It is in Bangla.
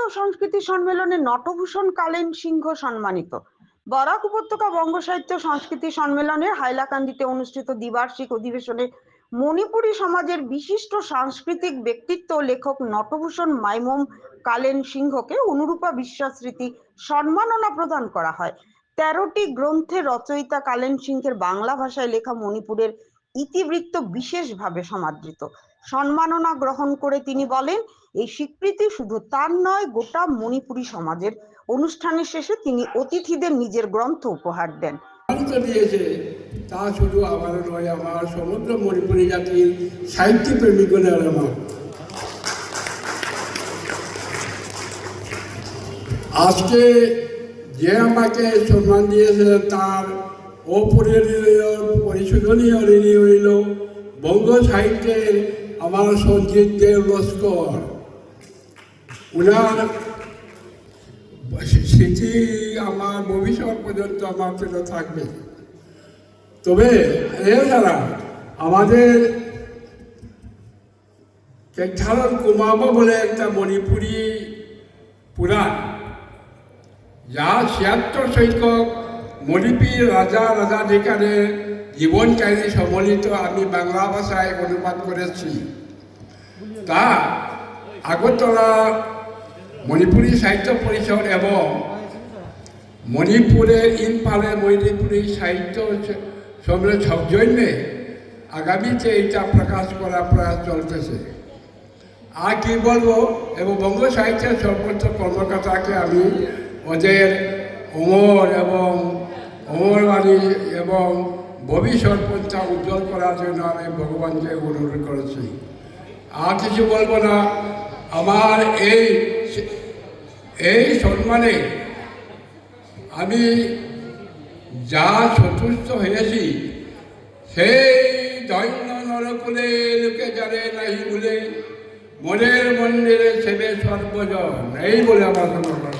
ও সংস্কৃতি সম্মেলনে নটভূষণ কালেন সিংহ সম্মানিত। বরাক উপত্যকা বঙ্গ সাহিত্য সংস্কৃতি সম্মেলনের হাইলাকান্দিতে অনুষ্ঠিত দ্বিবার্ষিক অধিবেশনে মণিপুরী সমাজের বিশিষ্ট সাংস্কৃতিক ব্যক্তিত্ব লেখক নটভূষণ মাইমম কালেন সিংহকে অনুরূপা বিশ্বাস স্মৃতি সম্মাননা প্রদান করা হয়। 13টি গ্রন্থের রচয়িতা কালেন সিংহের বাংলা ভাষায় লেখা মণিপুরের ইতিবৃত্ত বিশেষভাবে সমাদৃত। সম্মাননা গ্রহণ করে তিনি বলেন, এই স্বীকৃতি শুধু তার নয়, গোটা মণিপুরী সমাজের। অনুষ্ঠানের শেষে তিনি অতিথিদের নিজের গ্রন্থ উপহার দেন। দিয়েছে তা শুধু আমার নয়, আমার সমগ্র মণিপুরী জাতির সাহিত্য প্রেমিকদের আমার। আজকে যে আমাকে সম্মান দিয়েছে তার অপরিশোধনীয় ঋণী হইল বঙ্গ সাহিত্যের আমার সঞ্চিতের লস্কর। উনার স্মৃতি আমার ভবিষ্যৎ পর্যন্ত আমার জন্য থাকবে। তবে এছাড়া আমাদের কেঠারণ কুমাব বলে একটা মণিপুরী পুরাণ, যা ৭৬ সংখ্যক মণিপুরী রাজা রাজাধিকারের জীবন কাহিনী সম্বলিত আমি বাংলা ভাষায় অনুবাদ করেছি। তা আগরতলা মণিপুরী সাহিত্য পরিষদ এবং মণিপুরের ইম্ফলের মণিপুরী সাহিত্য সম্মেলন সৌজন্যে আগামীতে এটা প্রকাশ করার প্রয়াস চলতেছে। আর কি বলবো, এবং বঙ্গ সাহিত্যের সর্বোচ্চ কর্মকর্তাকে আমি ওদের অমরবাণী এবং ভবিষ্যৎ পন্থা উজ্জ্বল করার জন্য আমি ভগবানকে অনুরোধ করেছি। আর কিছু বলবো না। আমার এই সম্মানে আমি যা সন্তুষ্ট হয়েছি, সেই দৈন্য নরকুলে লোকে জানে নাই বলে মনের মন্দিরে সেবে সর্বজন, এই বলে আমার সমর্পণ।